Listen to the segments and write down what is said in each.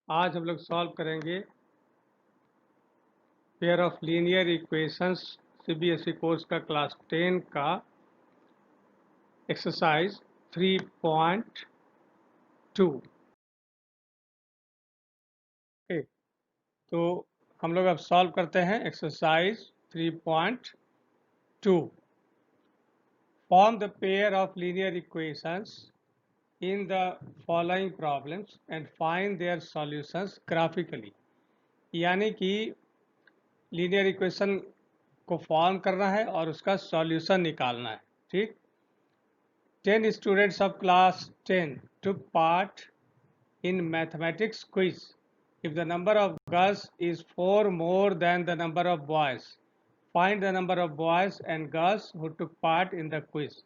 आज हम लोग सॉल्व करेंगे pair of linear equations CBSE course का क्लास 10 का एक्सरसाइज 3.2। ओके, तो हम लोग अब सॉल्व करते हैं exercise 3.2। Form the pair of linear equations in the following problems and find their solutions graphically। यानी कि लीनियर इक्वेशन को फॉर्म करना है और उसका सॉल्यूशन निकालना है। ठीक, 10 students of class 10 took part in mathematics quiz. If the number of girls is 4 more than the number of boys, find the number of boys and girls who took part in the quiz।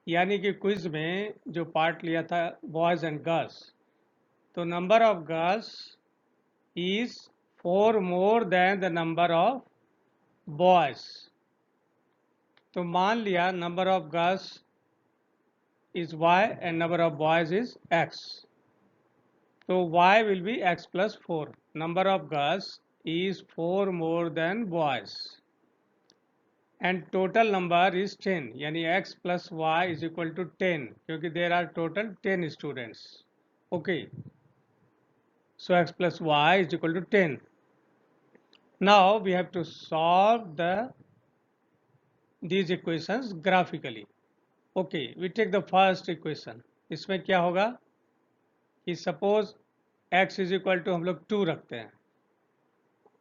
यानी कि quiz में जो part लिया था boys and girls, तो number of girls is 4 more than the number of boys. तो मान लिया number of girls is y and number of boys is x, तो y will be x plus 4। Number of girls is 4 more than boys and total number is 10, यानी x plus y is equal to 10, क्योंकि there are total 10 students. Okay, so x plus y is equal to 10. Now we have to solve these equations graphically. Okay, we take the first equation। इसमें क्या होगा कि suppose x is equal to हम लोग 2 रखते हैं।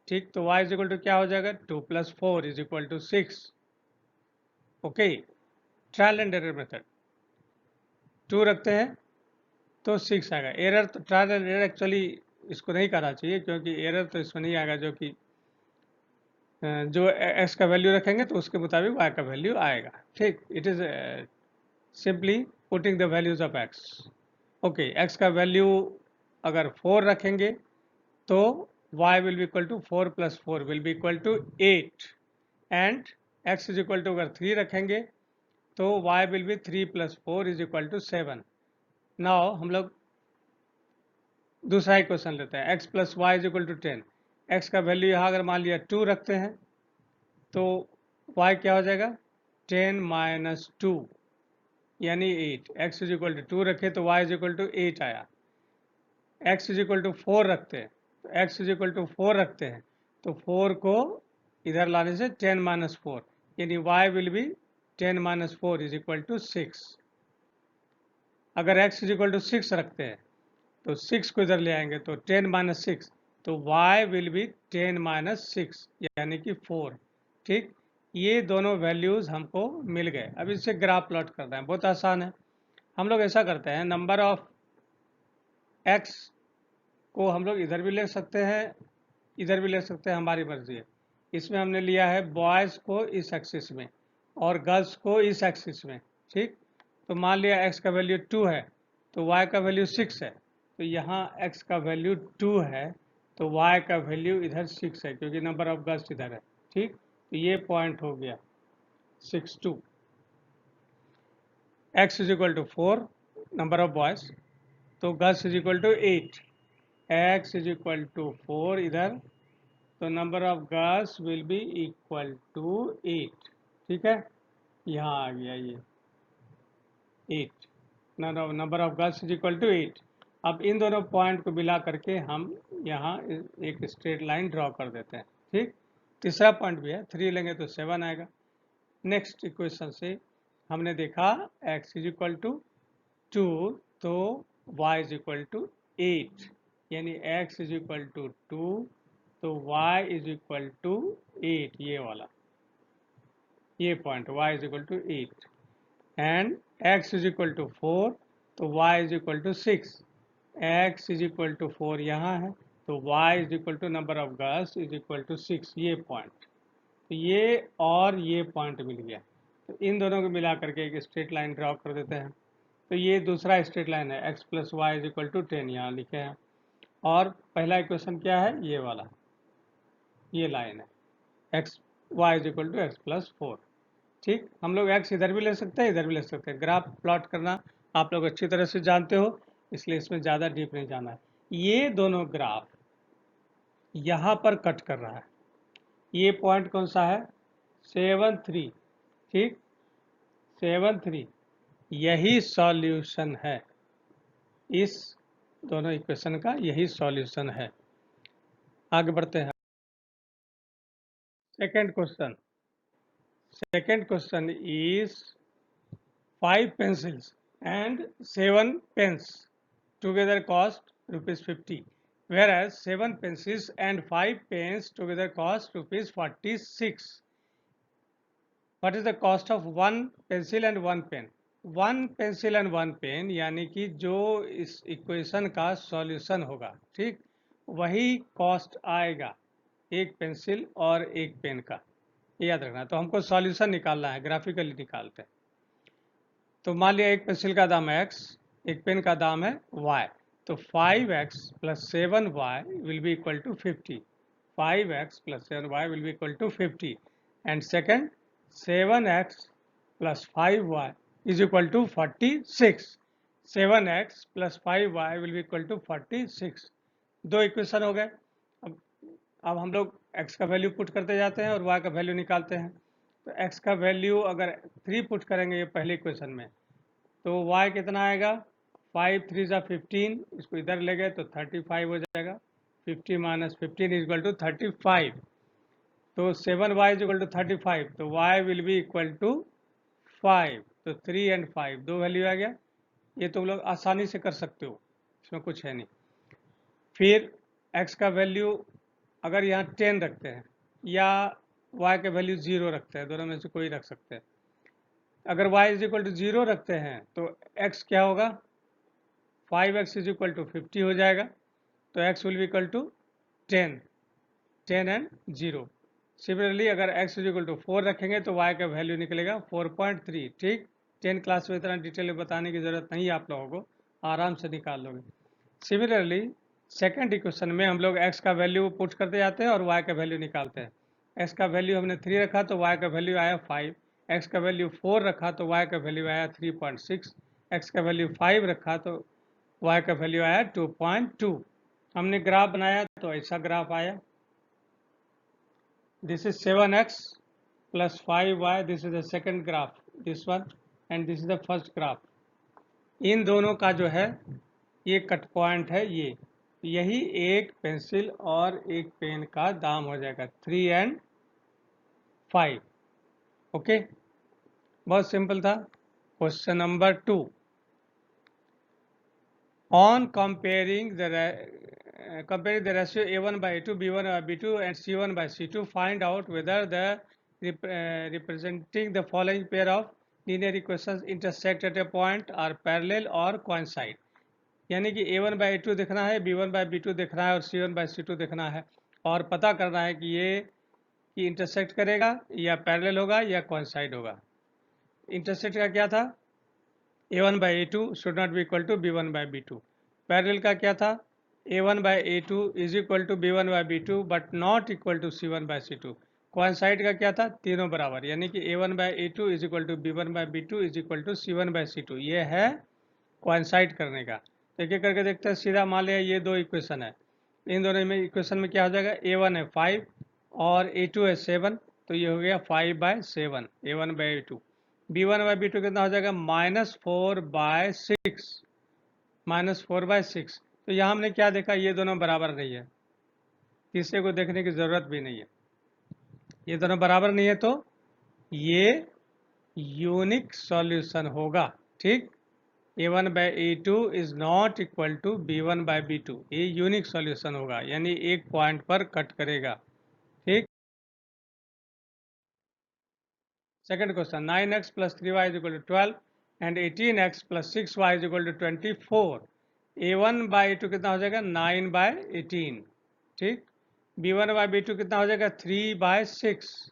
ठीक, तो y इज इक्वल टू क्या हो जाएगा, 2 plus 4 is equal to 6। Okay, trial and error method, 2 रखते हैं तो 6 आएगा। एरर तो ट्रायल एंड एरर एक्चुअली इसको नहीं करना चाहिए, क्योंकि एरर तो इसमें नहीं आएगा, जो कि जो x का वैल्यू रखेंगे तो उसके मुताबिक y का वैल्यू आएगा। ठीक, it is simply putting the values of x। Okay, x का वैल्यू अगर 4 रखेंगे तो y will be equal to 4 plus 4 will be equal to 8 and x is equal to अगर 3 रखेंगे तो y will be 3 plus 4 is equal to 7। Now हम लोग दूसरा इक्वेशन लेते हैं, x plus y is equal to 10। x का value यहाँ अगर मान लिया 2 रखते हैं तो y क्या हो जाएगा, 10 माइनस 2 यानी 8। x इज इक्वल टू 2 रखे तो y इज इक्वल टू 8 आया। x इज इक्वल टू 4 रखते हैं तो x इज इक्वल टू 4 रखते हैं तो 4 को इधर लाने से 10 माइनस 4, यानी y will be 10 minus 4 is equal to 6। अगर x इज इक्वल टू 6 रखते हैं तो 6 को इधर ले आएंगे तो 10 माइनस 6, तो y विल बी 10 माइनस 6 यानी कि 4। ठीक, ये दोनों वैल्यूज़ हमको मिल गए। अब इससे ग्राफ प्लॉट करना है, बहुत आसान है। हम लोग ऐसा करते हैं, नंबर ऑफ x को हम लोग इधर भी ले सकते हैं, इधर भी ले सकते हैं, हमारी मर्जी है। इसमें हमने लिया है बॉयज़ को इस एक्सिस में और गर्ल्स को इस एक्सिस में। ठीक, तो मान लिया x का वैल्यू 2 है तो y का वैल्यू 6 है, तो यहाँ x का वैल्यू 2 है तो y का वैल्यू इधर 6 है, क्योंकि नंबर ऑफ गर्ल्स इधर है। ठीक, तो ये पॉइंट हो गया 6 2। x is equal to 4 number of boys, तो girls is equal to 8। x is equal to 4 इधर, तो number of girls will be equal to 8। ठीक है, यहाँ आ गया ये 8, number of girls is equal to 8। अब इन दोनों पॉइंट को मिला करके हम यहाँ एक स्ट्रेट लाइन ड्रॉ कर देते हैं। ठीक, तीसरा पॉइंट भी है, 3 लेंगे तो 7 आएगा। नेक्स्ट इक्वेशन से हमने देखा x इज इक्वल टू 2 तो y इज इक्वल टू 8, यानी x इज इक्वल टू 2 तो y इज इक्वल टू 8, ये वाला, ये point y is equal to 8 and x is equal to 4 तो y is equal to 6। x is equal to 4 यहाँ है तो y is equal to number of girls is equal to 6, ये point. तो ये और ये पॉइंट मिल गया, तो इन दोनों को मिला करके एक स्ट्रेट लाइन ड्रॉ कर देते हैं। तो ये दूसरा स्ट्रेट लाइन है, x plus y is equal to 10 यहाँ लिखे हैं। और पहला इक्वेशन क्या है, ये वाला, ये लाइन है x y is equal to x plus 4। ठीक, हम लोग x इधर भी ले सकते हैं, इधर भी ले सकते हैं। ग्राफ प्लॉट करना आप लोग अच्छी तरह से जानते हो, इसलिए इसमें ज़्यादा डीप नहीं जाना है। ये दोनों ग्राफ यहाँ पर कट कर रहा है। ये पॉइंट कौन सा है? 7 3, ठीक, 7 3, यही सॉल्यूशन है, इस दोनों इक्वेशन का यही सॉल्यूशन है। आगे बढ़ते हैं। Second question is 5 pencils and 7 pens together cost ₹50, whereas 7 pencils and 5 pens together cost ₹46. What is the cost of 1 pencil and 1 pen? 1 pencil and 1 pen यानी कि जो इस इक्वेशन का सॉल्यूशन होगा, ठीक, वही कॉस्ट आएगा एक पेंसिल और एक पेन का, याद रखना। तो हमको सॉल्यूशन निकालना है, ग्राफिकली निकालते हैं। तो मान लिया एक पेंसिल का दाम है x, एक पेन का दाम है y, तो 5x + 7y will be equal to 50। 5x + 7y will be equal to 50 and second 7x + 5y is equal to 46। 7x + 5y will be equal to 46। दो इक्वेशन हो गए। अब हम लोग x का वैल्यू पुट करते जाते हैं और y का वैल्यू निकालते हैं। तो x का वैल्यू अगर 3 पुट करेंगे ये पहले इक्वेशन में, तो y कितना आएगा? 5 3 ज़ा 15, इसको इधर ले गए तो 35 हो जाएगा। 50 - 15 इज इक्वल टू 35। तो 7y इज इक्वल टू 35, तो y will be equal to 5। तो 3 और 5 दो वैल्यू आ गया। ये तुम लोग आसानी से कर सकते हो, इसमें कुछ है नहीं। फिर x का वैल्यू अगर यहाँ 10 रखते हैं या y के वैल्यू 0 रखते हैं, दोनों में से कोई रख सकते हैं। अगर y इज इक्वल टू 0 रखते हैं तो x क्या होगा? 5x इज इक्वल टू 50 हो जाएगा। तो x will be equal to 10 and 0। Similarly अगर x इज इक्वल टू 4 रखेंगे तो y का वैल्यू निकलेगा 4.3। ठीक, 10 क्लास में इतना डिटेल में बताने की ज़रूरत नहीं है, आप लोगों को आराम से निकाल लोगे। सिमिलरली सेकंड इक्वेशन में हम लोग x का वैल्यू पुट करते जाते हैं और y का वैल्यू निकालते हैं। x का वैल्यू हमने 3 रखा तो y का वैल्यू आया 5, x का वैल्यू 4 रखा तो y का वैल्यू आया 3.6, x का वैल्यू 5 रखा तो y का वैल्यू आया 2.2। हमने ग्राफ बनाया तो ऐसा ग्राफ आया। This is 7x + 5y, this is the second graph, this one, and this is the first graph. इन दोनों का जो है ये कट पॉइंट है, ये यही एक पेंसिल और एक पेन का दाम हो जाएगा 3 और 5। ओके, बहुत सिंपल था। Question number 2, on comparing the ratio a1 by a2, b1 by b2 and c1 by c2, find out whether the representing the following pair of linear equations intersect at a point, are parallel or coincide। यानी कि a1 by a2 देखना है, b1 by b2 देखना है और c1 by c2 देखना है, और पता करना है कि ये कि इंटरसेक्ट करेगा या पैरेलल होगा या कोइंसाइड होगा। इंटरसेक्ट का क्या था? a1 by a2 should not be equal to b1 by b2। Parallel का क्या था? a1 by a2 is equal to b1 by b2 but not equal to c1 by c2। Coincide का क्या था? तीनों बराबर, यानी कि a1 by a2 is equal to b1 by b2 is equal to c1 by c2। ये है coincide करने का। तो एक एक करके देखते हैं। सीधा मान लिया ये दो इक्वेशन है, इन दोनों में इक्वेशन में क्या हो जाएगा? a1 है 5 और a2 है 7, तो ये हो गया 5/7 a1 by a2। b1 by b2 कितना हो जाएगा? -4/6, -4/6। तो यहाँ हमने क्या देखा? ये दोनों बराबर नहीं है, तीसरे को देखने की ज़रूरत भी नहीं है। ये दोनों बराबर नहीं है तो ये यूनिक सॉल्यूशन होगा। ठीक, a1 by a2 is not equal to b1 by b2, ये यूनिक सॉल्यूशन होगा, यानी एक पॉइंट पर कट करेगा। ठीक, second question, 9x + 3y is equal to 12 and 18x + 6y is equal to 24। a1 by a2 कितना हो जाएगा? 9/18। ठीक, b1 by b2 कितना हो जाएगा? 3/6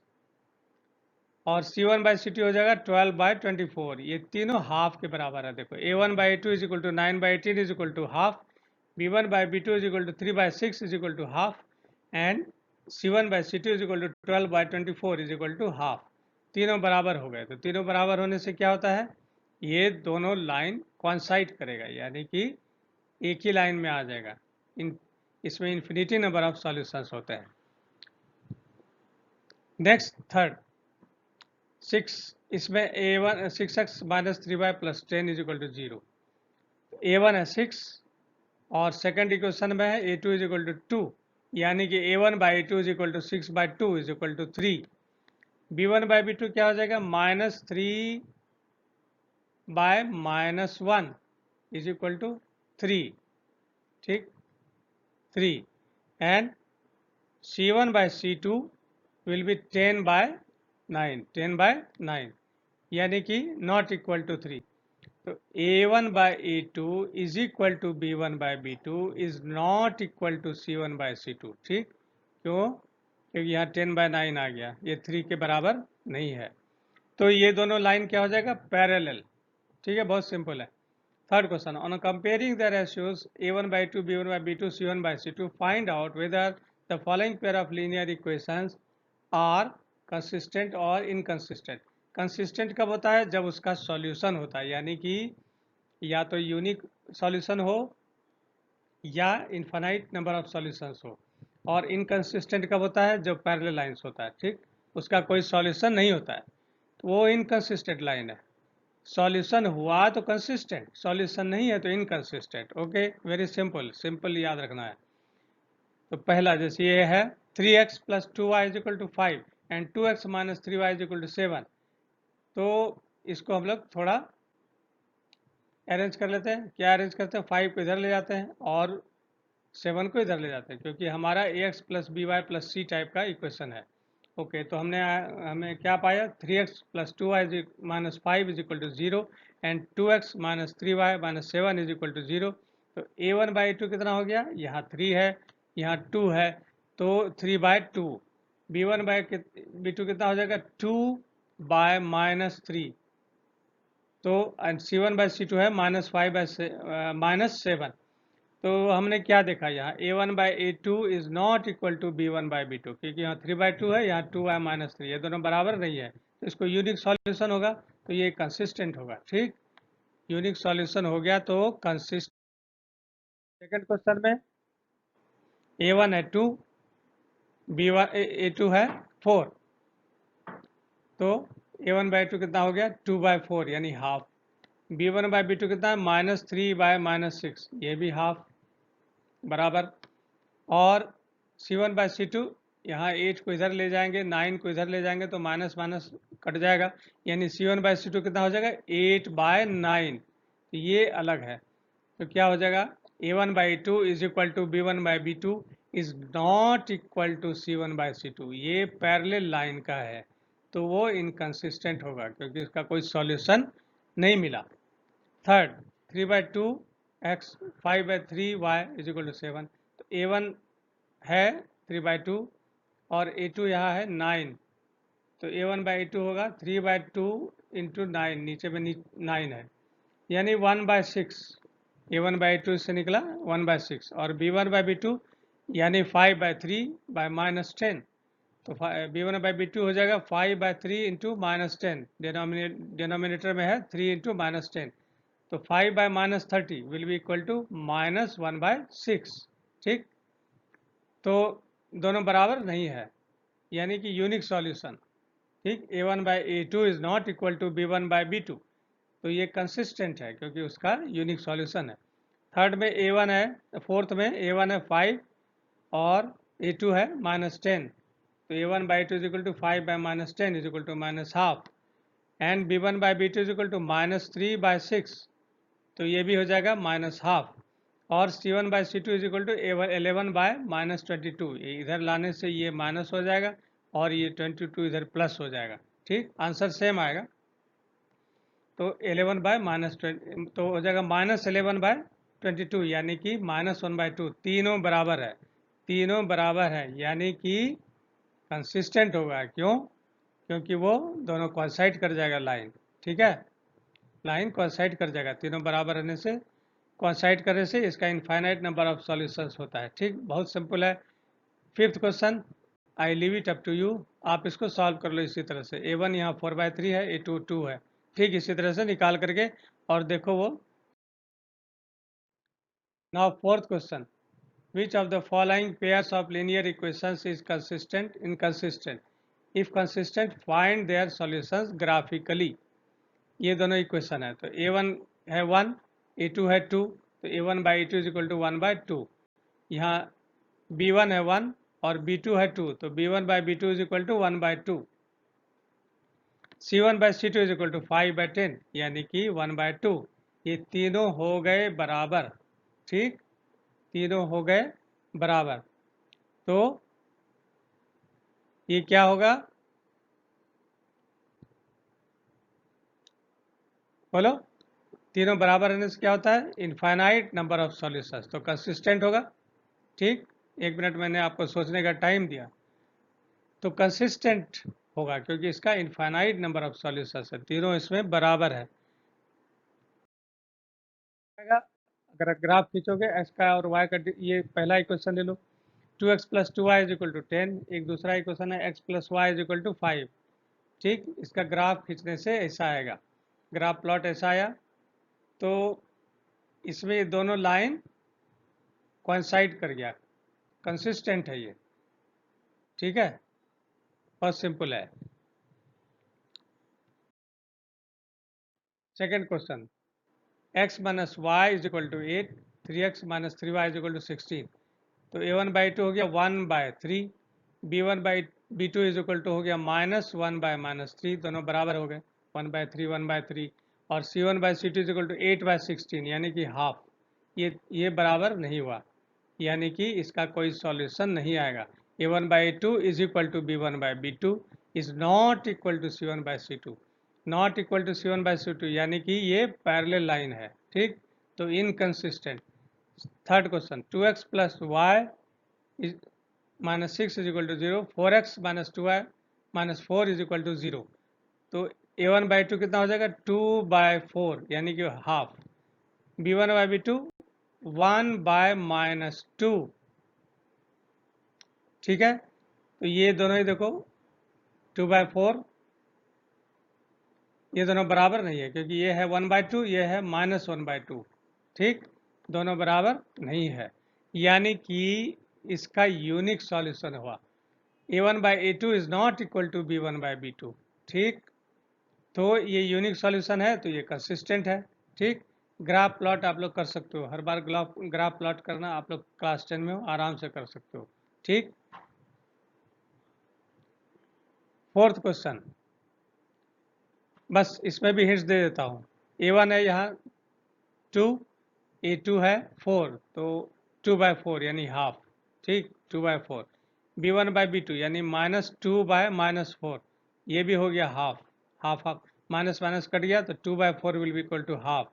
और c1 by c2 हो जाएगा 12/24। ये तीनों हाफ के बराबर है। देखो a1 by a2 is equal to 9/18 is equal to half, b1 by b2 is equal to 3/6 is equal to half and c1 by c2 is equal to 12/24 is equal to half. तीनों बराबर हो गए। तो तीनों बराबर होने से क्या होता है? ये दोनों लाइन कोइंसाइड करेगा, यानी कि एक ही लाइन में आ जाएगा। इसमें इन्फिनिटी नंबर ऑफ सॉल्यूशंस होते हैं। नेक्स्ट थर्ड 6, इसमें a1 6x minus 3y plus 10 is equal to 0। a1 है 6 और सेकंड इक्वेशन में है a2 इज इक्वल टू 2, यानी कि a1 by two is equal to 6 by 2 is equal to 3। b1 by b2 क्या हो जाएगा, -3 बाय -1 इज इक्वल टू 3, ठीक 3, and c1 by c2 will be 10 by 9, यानी कि नॉट इक्वल टू 3। तो a1 by a2 is equal to b1 by b2 is not equal to c1 by c2, ठीक। क्यों? क्योंकि यहाँ 10 बाय 9 आ गया, ये 3 के बराबर नहीं है। तो ये दोनों लाइन क्या हो जाएगा, पैरेलल, ठीक है, बहुत सिंपल है। Third question, on comparing the ratios a1 by 2, b1 by b2, c1 by c2, find out whether the following pair of linear equations are consistent or inconsistent। Consistent कब होता है, जब उसका सॉल्यूशन होता है, यानी कि या तो यूनिक सॉल्यूशन हो या इनफाइनाइट नंबर ऑफ सॉल्यूशंस हो। और इनकंसिस्टेंट कब होता है, जब पैरेलल लाइंस होता है, ठीक, उसका कोई सॉल्यूशन नहीं होता है, तो वो इनकंसिस्टेंट लाइन है। सॉल्यूशन हुआ तो कंसिस्टेंट, सॉल्यूशन नहीं है तो inconsistent. Okay, very simple, simple याद रखना है। तो पहला जैसे ये है 3x plus 2y is equal to 5 and 2x minus 3y is equal to 7। तो इसको हम लोग थोड़ा अरेंज कर लेते हैं। क्या अरेंज करते हैं, 5 को इधर ले जाते हैं और 7 को इधर ले जाते हैं, क्योंकि हमारा ax plus b y plus c type का इक्वेशन है। ओके, तो हमें क्या पाया, 3x plus 2y minus 5 is equal to 0 and 2x minus 3y minus 7 is equal to 0। तो a1 बाई 2 कितना हो गया, यहाँ 3 है, यहाँ 2 है, तो 3 बाई 2। b1 बाई b2 कितना हो जाएगा, 2 बाय -3। तो c1 बाई c2 है -5 बाई -7। तो हमने क्या देखा, यहाँ a1 by a2 is not equal to b1 by b2, क्योंकि यहाँ 3 बाई 2 है, यहाँ 2 बाई -3, ये दोनों बराबर नहीं है, तो इसको यूनिक सॉल्यूशन होगा, तो ये कंसिस्टेंट होगा, ठीक। यूनिक सॉल्यूशन हो गया तो कंसिस्ट। सेकंड क्वेश्चन में a1 है 2, b1 a2 है 4, तो a1 बाई 2 कितना हो गया, 2 बाई 4 यानी हाफ। b1 बाई b2 कितना है, -3 बाय -6, ये भी हाफ, बराबर। और c1 बाई c2, यहाँ 8 को इधर ले जाएंगे, 9 को इधर ले जाएंगे, तो माइनस माइनस कट जाएगा, यानी c1 बाई c2 कितना हो जाएगा, 8 बाय 9, तो ये अलग है। तो क्या हो जाएगा, a1 by 2 is equal to b1 by b2 is not equal to c1 by c2, ये पैरेलल लाइन का है, तो वो इनकंसिस्टेंट होगा, क्योंकि इसका कोई सॉल्यूशन नहीं मिला। Third 3 by 2 x 5 by 3 y is equal to 7। तो a1 है 3 बाई 2 और a2 यहाँ है 9, तो a1 बाई a2 होगा 3 बाई 2 इंटू 9, नीचे में 9 है, यानी 1 बाई 6। a1 बाई a2 से निकला 1 बाई 6, और b1 बाई b2 यानी 5 बाई 3 बाई -10। तो b1 बाई b2 हो जाएगा 5 बाई 3 इंटू -10, डिनोमिनेटर में है 3 इंटू -10, तो 5 by -30 will be equal to -1 by 6, ठीक। तो दोनों बराबर नहीं है, यानी कि यूनिक सॉल्यूशन, ठीक। a1 by a2 is not equal to b1 by b2, तो ये कंसिस्टेंट है, क्योंकि उसका यूनिक सॉल्यूशन है। थर्ड में a1 है, फोर्थ में a1 है 5 और a2 है -10, तो a1 by 2 is equal to 5 by -10 is equal to -half, and b1 by b2 is equal to -3 by 6, तो ये भी हो जाएगा -हाफ, और c1 by c two is equal to 11 by -22, ये इधर लाने से ये माइनस हो जाएगा और ये 22 इधर प्लस हो जाएगा, ठीक। आंसर सेम आएगा, तो 11 बाय -20 तो हो जाएगा -11 बाय 22, यानी कि -1 बाय 2, तीनों बराबर है, तीनों बराबर है, यानी कि कंसिस्टेंट होगा। क्यों? क्योंकि वो दोनों कोइंसाइड कर जाएगा लाइन, ठीक है, लाइन कोइंसाइड कर जाएगा, तीनों बराबर रहने से, कोइंसाइड करने से इसका इनफाइनाइट नंबर ऑफ सॉल्यूशंस होता है, ठीक। बहुत सिंपल है। Fifth question, I leave it up to you, आप इसको सॉल्व कर लो इसी तरह से। a1 यहाँ 4 बाई 3 है, a2 2 है, ठीक, इसी तरह से निकाल करके और देखो वो। Now fourth question, Which of the following pairs of linear equations is consistent? Inconsistent. If consistent, find their solutions graphically. ये दोनों इक्वेशन है, तो a1 है 1, a2 है 2, तो a1 by a2 is equal to 1 by 2. यहाँ b1 है 1 और b2 है 2, तो b1 by b2 is equal to 1 by 2. c1 by c2 is equal to 5 by 10, यानी कि 1 बाई 2. ये तीनों हो गए बराबर. ठीक, तीनों हो गए बराबर. तो ये क्या होगा, बोलो. तीनों बराबर रहने से क्या होता है? Infinite number of solutions. तो कंसिस्टेंट होगा. ठीक, 1 मिनट मैंने आपको सोचने का टाइम दिया. तो कंसिस्टेंट होगा क्योंकि इसका इनफाइनाइट नंबर ऑफ सॉल्यूशंस है, तीनों इसमें बराबर है. अगर ग्राफ खींचोगे एक्स का और वाई का, ये पहला इक्वेशन ले लो, 2x plus 2y is equal to 10. एक दूसरा इक्वेशन है x plus y is equal to 5. ठीक, इसका ग्राफ खींचने से ऐसा आएगा. ग्राफ प्लॉट ऐसा आया. तो इसमें ये दोनों लाइन कोइंसाइड कर गया, कंसिस्टेंट है ये. ठीक है, बहुत सिंपल है. Second question, x minus y is equal to 8, 3x minus 3y is equal to 16. तो a1 बाई 2 हो गया 1 by 3, b1 by b2 is equal to हो गया माइनस 1 बाय माइनस 3, दोनों बराबर हो गए 1 बाय 3 1 बाय 3. और c1 by c2 is equal to 8 by 16, यानी कि हाफ. ये बराबर नहीं हुआ, यानी कि इसका कोई सॉल्यूशन नहीं आएगा. a1 by a2 is equal to b1 by b2 is not equal to c1 by c2, not equal to c1 by c2, यानी कि ये पैरेलल लाइन है. ठीक, तो inconsistent. Third question, 2x plus y is minus 6 is equal to 0, 4x minus 2y minus 4 is equal to 0. तो a1 by 2 कितना हो जाएगा? 2 बाय 4, यानी कि half. b1 by b2 1 bye minus 2. ठीक है, तो ये दोनों ही देखो 2 बाय 4, ये दोनों बराबर नहीं है क्योंकि ये है 1 बाय 2, ये है माइनस 1 बाय 2. ठीक, दोनों बराबर नहीं है, यानी कि इसका यूनिक सॉल्यूशन हुआ a1 by a2 is not equal to b1 by b2. ठीक, तो ये यूनिक सॉल्यूशन है, तो ये कंसिस्टेंट है. ठीक, ग्राफ प्लॉट आप लोग कर सकते हो, हर बार ग्राफ प्लॉट करना आप लोग क्लास 10 में हो, आराम से कर सकते हो. ठीक, फोर्थ क्वेश्चन, बस इसमें भी हिंट्स दे देता हूँ. a1 है यहाँ 2, a2 है 4, तो 2 बाय 4 यानी हाफ. ठीक, 2 बाय 4. b1 बाय b2 यानी माइनस 2 बाय माइनस 4, ये भी हो गया half. Half half minus minus cut गया, तो 2 by 4 will be equal to half.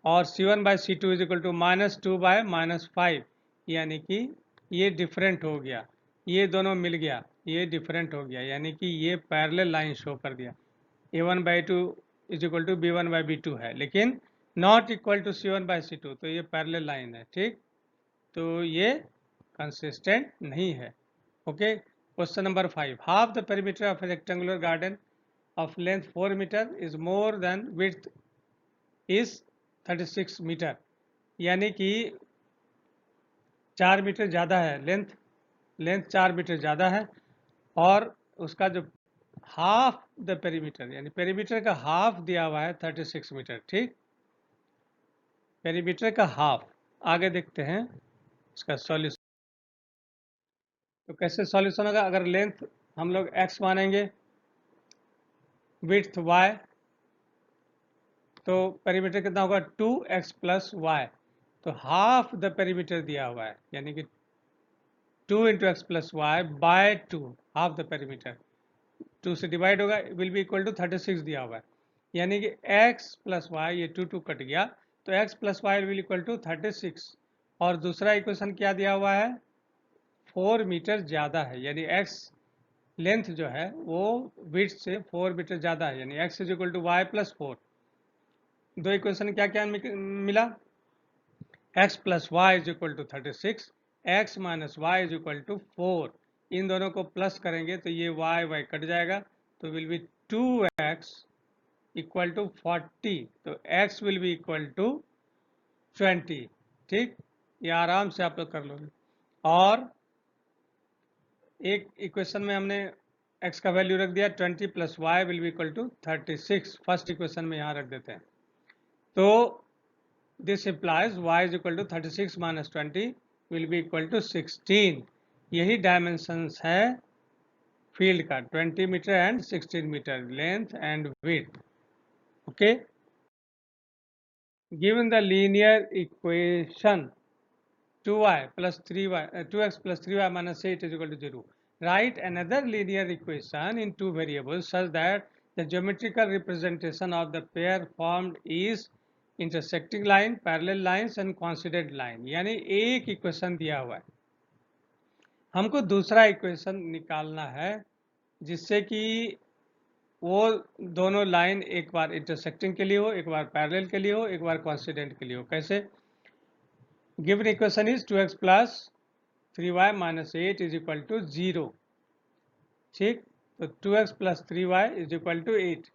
और c1 by c2 is equal to minus 2 by minus 5, यानी कि ये डिफरेंट हो गया. ये दोनों मिल गया, ये डिफरेंट हो गया, यानी कि ये पैरेलल लाइन शो कर दिया. a1 by 2 is equal to b1 by b2 है, लेकिन not equal to c1 by c2, तो ये पैरेलल लाइन है. ठीक, तो ये कंसिस्टेंट नहीं है. Okay, question number 5, half the perimeter of a rectangular garden of length 4 metre is more than width is 36 metre, यानी कि 4 मीटर ज़्यादा है लेंथ 4 मीटर ज़्यादा है, और उसका जो हाफ द पेरीमीटर, यानी पेरीमीटर का हाफ दिया हुआ है 36 मीटर. ठीक, पेरीमीटर का हाफ. आगे देखते हैं इसका सॉल्यूशन. तो कैसे सॉल्यूशन होगा? अगर लेंथ हम लोग x मानेंगे, विड्थ y, तो पेरीमीटर कितना होगा? 2x plus y. तो हाफ द पेरीमीटर दिया हुआ है, यानी कि 2 into x plus y by 2, half the perimeter. 2 से डिवाइड होगा, विल बी इक्वल टू 36 दिया हुआ है, यानी कि x प्लस वाई, ये 2 कट गया, तो x plus y will equal to 36. और दूसरा इक्वेशन क्या दिया हुआ है? 4 मीटर ज़्यादा है, यानी x लेंथ जो है वो विड्थ से 4 मीटर ज़्यादा है, यानी x is equal to y plus 4. दो इक्वेशन क्या क्या मिला? x plus y is equal to 36, x minus y is equal to 4. इन दोनों को प्लस करेंगे तो ये y कट जाएगा, तो will be 2x equal to 40, तो x will be equal to 20. ठीक, ये आराम से आप लोग कर लोगे। और एक इक्वेशन में हमने x का वैल्यू रख दिया 20 plus y will be equal to 36, first equation में यहाँ रख देते हैं। तो this implies y is equal to 36 minus 20 will be equal to 16। यही डायमेंशंस है फील्ड का, 20 metre and 16 metre length and width. Okay, given the linear equation 2y plus 3y 2x plus 3y minus 8 is equal to 0. Write another linear equation in two variables such that the geometrical representation of the pair formed is intersecting line, parallel lines and coincident line। यानी एक equation दिया हुआ है, हमको दूसरा equation निकालना है जिससे कि वो दोनों लाइन एक बार इंटरसेक्टिंग के लिए हो, एक बार पैरेलल के लिए हो, एक बार कॉन्सिडेंट के लिए हो। कैसे? Given equation is 2x plus 3y minus 8 is equal to 0। ठीक, तो 2x plus 3y is equal to 8।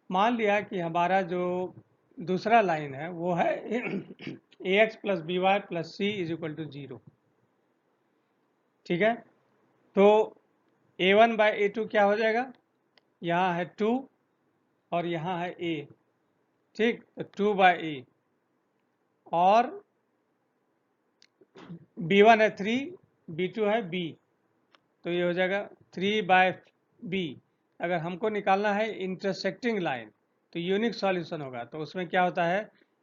मान लिया कि हमारा जो दूसरा लाइन है वो है ax plus b y plus c is equal to 0। ठीक है, तो a1 बाई a2 क्या हो जाएगा? यहाँ है 2 और यहाँ है a। ठीक, तो 2 बाई a और b1 है 3, b2 है b, तो ये हो जाएगा 3 बाय b। अगर हमको निकालना है इंटरसेक्टिंग लाइन तो यूनिक सॉल्यूशन होगा, तो उसमें क्या होता है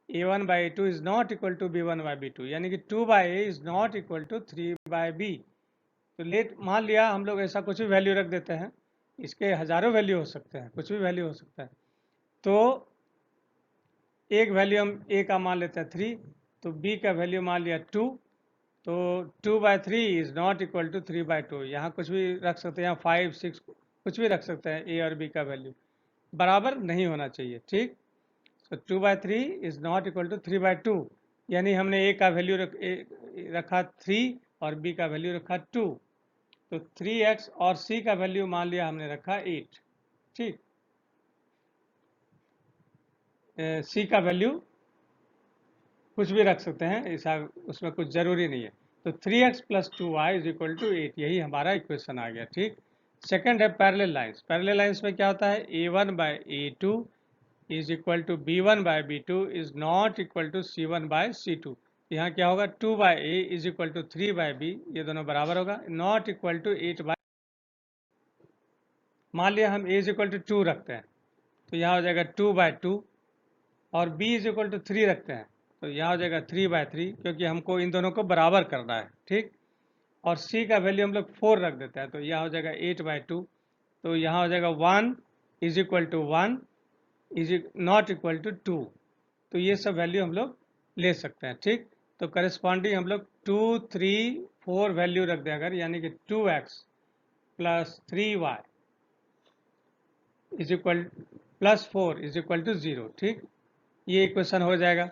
a1 by a2 is not equal to b1 by b2, यानी कि 2 by a is not equal to 3 by b। तो लेट मान लिया हम लोग ऐसा कुछ भी वैल्यू रख देते हैं, इसके हजारों वैल्यू हो सकते हैं, कुछ भी वैल्यू हो सकता है। तो एक वैल्यू हम a का मान लेते हैं 3, तो b का वैल्यू मान लिया 2, तो 2 by 3 is not equal to 3 by 2। यहाँ कुछ भी रख सकते हैं, यहाँ 5 6 कुछ भी रख सकते हैं, ए और बी का वैल्यू बराबर नहीं होना चाहिए। ठीक, तो 2 by 3 is not equal to 3 by 2, यानी हमने ए का वैल्यू रखा 3 और बी का वैल्यू रखा 2, तो 3x और सी का वैल्यू मान लिया हमने रखा 8। ठीक, सी का वैल्यू कुछ भी रख सकते हैं, ऐसा उसमें कुछ ज़रूरी नहीं है। तो 3x plus 2y is equal to 8, यही हमारा इक्वेशन आ गया। ठीक, सेकंड है पैरेलल लाइंस। पैरेलल लाइंस में क्या होता है a1 by a2 is equal to b1 by b2 is not equal to c1 by c2। यहाँ क्या होगा 2 by a is equal to 3 by b, ये दोनों बराबर होगा, नॉट इक्वल टू 8 बाई। मान लिया हम a इज इक्वल टू 2 रखते हैं, तो यहाँ हो जाएगा 2 बाई 2, और b इज इक्वल टू 3 रखते हैं तो यहाँ हो जाएगा 3 बाई 3, क्योंकि हमको इन दोनों को बराबर करना है। ठीक, और c का वैल्यू हम लोग 4 रख देते हैं, तो यहाँ हो जाएगा 8 बाई 2, तो यहाँ हो जाएगा 1 is equal to 1 is not equal to 2। तो ये सब वैल्यू हम लोग ले सकते हैं। ठीक, तो करस्पॉन्डिंग हम लोग 2 3 4 वैल्यू रख दें अगर, यानी कि 2x plus 3y is equal plus 4 is equal to 0। ठीक, ये इक्वेशन हो जाएगा।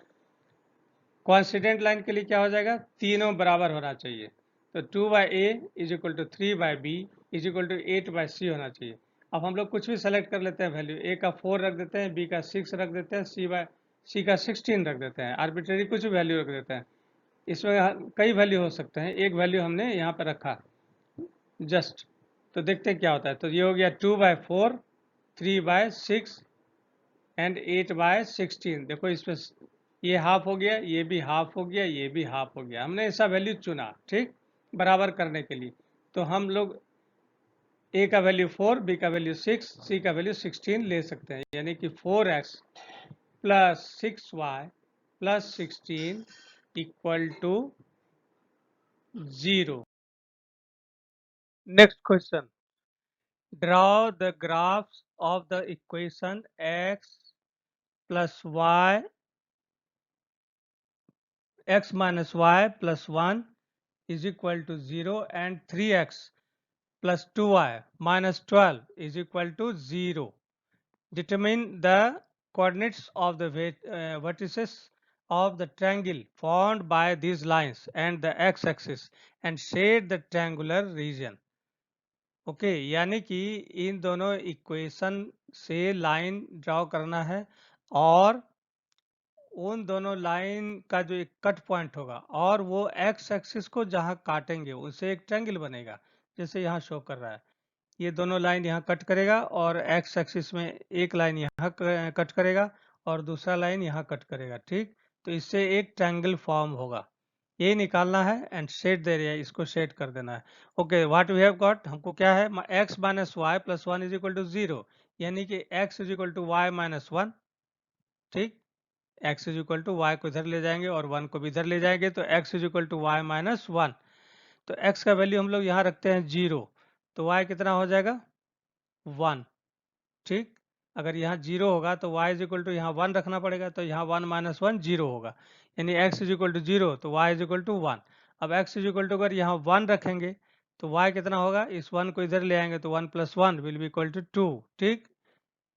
कॉन्सिडेंट लाइन के लिए क्या हो जाएगा, तीनों बराबर होना चाहिए, तो 2 by A is equal to 3 by B is equal to 8 by C होना चाहिए। अब हम लोग कुछ भी सेलेक्ट कर लेते हैं वैल्यू, ए का 4 रख देते हैं, बी का 6 रख देते हैं, सी का 16 रख देते हैं, आर्बिट्रेरी कुछ भी वैल्यू रख देते हैं। इसमें कई वैल्यू हो सकते हैं, एक वैल्यू हमने यहाँ पर रखा जस्ट, तो देखते हैं क्या होता है। तो ये हो गया 2 बाई 4, 3 बाई 6 एंड 8 बाय 16। देखो इसमें ये हाफ हो गया, ये भी हाफ हो गया, ये भी हाफ हो गया, हमने ऐसा वैल्यू चुना। ठीक, बराबर करने के लिए, तो हम लोग a का वैल्यू 4, b का वैल्यू 6, c का वैल्यू 16 ले सकते हैं, यानी कि 4x plus 6y plus 16 equal to 0। Next question, draw the graphs of the equation x प्लस y x minus y plus 1 is equal to 0 and 3x plus 2y minus 12 is equal to 0. Determine the coordinates of the vertices of the triangle formed by these lines and the x-axis and shade the triangular region. Okay, यानी कि इन दोनों equation से line draw करना है और उन दोनों line का जो एक कट पॉइंट होगा और वो एक्स एक्सिस को जहाँ काटेंगे उससे एक ट्रायंगल बनेगा, जैसे यहाँ शो कर रहा है। ये दोनों लाइन यहाँ कट करेगा और एक्स एक्सिस में एक लाइन यहाँ कट करेगा और दूसरा लाइन यहाँ कट करेगा, ठीक। तो इससे एक ट्रायंगल फॉर्म होगा, ये निकालना है एंड सेट दे रही है, इसको सेट कर देना है। Okay, what we have got, हमको क्या है, x minus y plus one is equal to zero, यानी कि x is equal to y minus one, ठीक। x is equal to y को इधर ले जाएंगे और 1 को भी इधर ले जाएंगे, तो x is equal to y minus one. तो x का वैल्यू हम लोग यहाँ रखते हैं 0, तो y कितना हो जाएगा 1, ठीक। अगर यहाँ 0 होगा तो y इज इक्वल टू यहाँ 1 रखना पड़ेगा, तो यहाँ 1 माइनस वन 0 होगा, यानी x इज इक्वल टू 0 तो y इज इक्वल टू 1। अब x इज इक्वल टू अगर यहाँ 1 रखेंगे तो y कितना होगा, इस 1 को इधर ले आएंगे तो 1 plus one will be equal to 2, ठीक।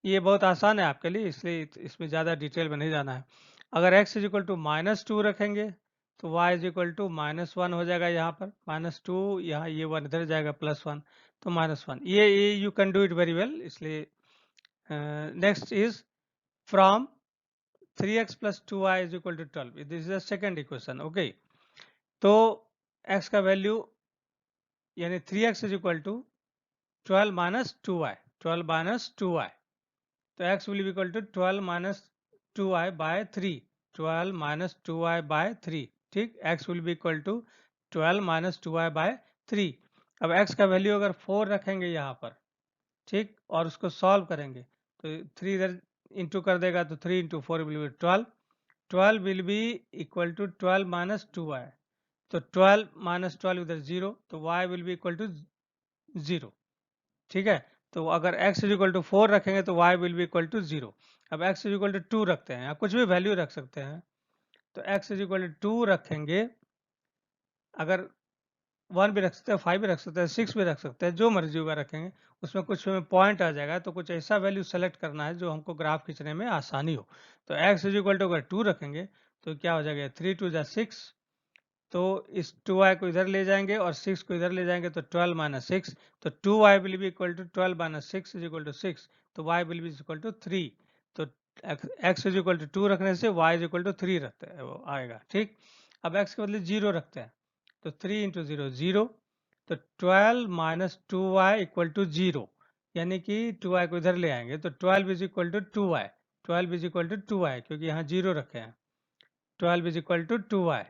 ये बहुत आसान है आपके लिए, इसलिए इसमें ज़्यादा डिटेल में नहीं जाना है। अगर x is equal to minus two रखेंगे तो y is equal to minus one हो जाएगा, यहाँ पर माइनस टू, यहाँ ये वन इधर जाएगा प्लस वन, तो माइनस वन। ये you can do it very well, इसलिए next is from 3x plus two Y is equal to 12, this is the second equation. Okay, तो x का वैल्यू यानी 3x is equal to 12 minus two Y, 12 minus two Y, तो x will be equal to 12 minus 2y by 3, 12 minus 2y by 3, ठीक। x will be equal to 12 minus 2y by 3। अब x का value अगर 4 रखेंगे यहाँ पर, ठीक, और उसको सॉल्व करेंगे तो 3 इधर इंटू कर देगा तो 3 into four will be 12, 12 will be equal to 12 minus 2y, तो 12 माइनस 12 इधर 0, तो y will be equal to 0, ठीक है। तो अगर x इज इक्वल टू 4 रखेंगे तो y will be equal to 0। अब x इज इक्वल टू 2 रखते हैं, या कुछ भी वैल्यू रख सकते हैं, तो x इज इक्वल टू 2 रखेंगे, अगर 1 भी रख सकते हैं, 5 भी रख सकते हैं, 6 भी रख सकते हैं, जो मर्जी होगा रखेंगे, उसमें कुछ में पॉइंट आ जाएगा, तो कुछ ऐसा वैल्यू सेलेक्ट करना है जो हमको ग्राफ खींचने में आसानी हो। तो x इज इक्वल टू अगर 2 रखेंगे तो क्या हो जाएगा, 3 टू जा 6, तो इस 2y को इधर ले जाएंगे और 6 को इधर ले जाएंगे तो 12 माइनस सिक्स, तो 2y will be equal to 12 minus six is equal to 6, तो y will be equal to 3, तो x इज इक्वल टू 2 रखने से y इज इक्वल टू 3 रखते हैं, वो आएगा, ठीक। अब x के बदले 0 रखते हैं, तो 3 इंटू जीरो 0, तो 12 minus two y equal to 0, यानी कि 2y को इधर ले आएंगे तो 12 is equal to 2y, 12 is equal to 2y, क्योंकि यहाँ 0 रखे हैं, 12 इज इक्वल टू 2y,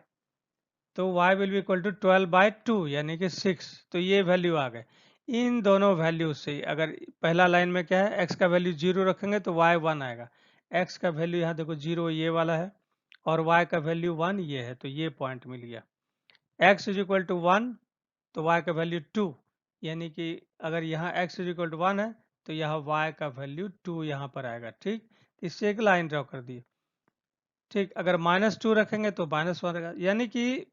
तो y will be equal to 12 by 2 यानी कि 6, तो ये वैल्यू आ गए। इन दोनों वैल्यू से अगर पहला लाइन में क्या है, x का वैल्यू 0 रखेंगे तो y 1 आएगा, x का वैल्यू यहाँ देखो 0 ये वाला है और y का वैल्यू 1 ये है, तो ये पॉइंट मिल गया। x इज इक्वल टू 1 तो y का वैल्यू 2, यानी कि अगर यहाँ x इज इक्वल टू 1 है तो यहाँ y का वैल्यू 2 यहाँ पर आएगा, ठीक। इससे एक लाइन ड्रॉ कर दी, ठीक। अगर माइनस 2 रखेंगे तो माइनस 1 रहेगा, यानी कि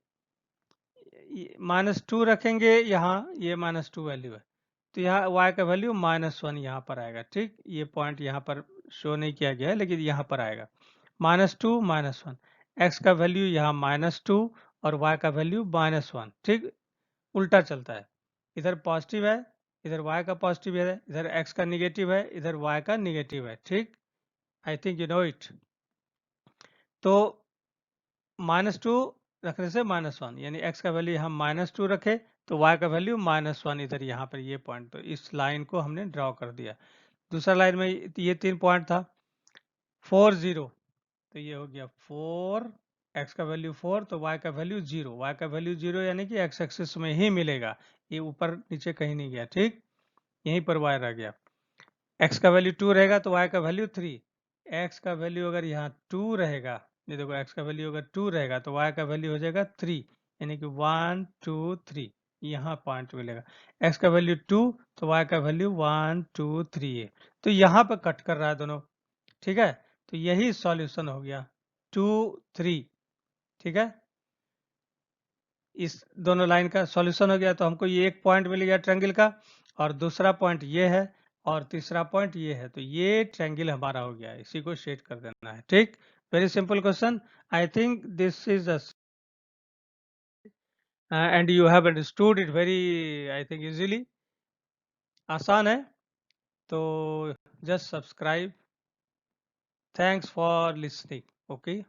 माइनस 2 रखेंगे यहाँ, ये माइनस 2 वैल्यू है, तो यहाँ y का वैल्यू माइनस 1 यहाँ पर आएगा, ठीक। ये पॉइंट यहाँ पर शो नहीं किया गया है लेकिन यहाँ पर आएगा, माइनस 2 माइनस 1, एक्स का वैल्यू यहाँ माइनस 2 और y का वैल्यू माइनस 1, ठीक। उल्टा चलता है, इधर पॉजिटिव है, इधर y का पॉजिटिव है, इधर x का निगेटिव है, इधर y का निगेटिव है, ठीक। I think you know it. तो माइनस टू रखने से माइनस वन, यानी x का वैल्यू हम माइनस टू रखे तो y का वैल्यू माइनस वन इधर यहाँ पर ये पॉइंट, तो इस लाइन को हमने ड्रॉ कर दिया। दूसरा लाइन में ये 3 पॉइंट था, 4 0, तो ये हो गया 4, x का वैल्यू 4 तो y का वैल्यू 0, y का वैल्यू 0 यानी कि x एक्सिस में ही मिलेगा, ये ऊपर नीचे कहीं नहीं गया, ठीक। यहीं पर y रह गया। x का वैल्यू 2 रहेगा तो y का वैल्यू 3, x का वैल्यू अगर यहाँ 2 रहेगा, ये देखो x का वैल्यू अगर 2 रहेगा तो y का वैल्यू हो जाएगा 3, यानी कि 1 2 3, यहाँ पॉइंट मिलेगा। x का वैल्यू 2 तो y का वैल्यू 1 2 3 है, तो यहाँ पर कट कर रहा है दोनों, ठीक है। तो यही सॉल्यूशन हो गया 2 3, ठीक है। इस दोनों लाइन का सॉल्यूशन हो गया, तो हमको ये एक पॉइंट मिल गया ट्रायंगल का, और दूसरा पॉइंट ये है और तीसरा पॉइंट ये है, तो ये ट्रायंगल हमारा हो गया, इसी को सेट कर देना है, ठीक। Very simple question, I think this is and you have understood it very, I think easily, आसान है। तो just subscribe, thanks for listening, okay.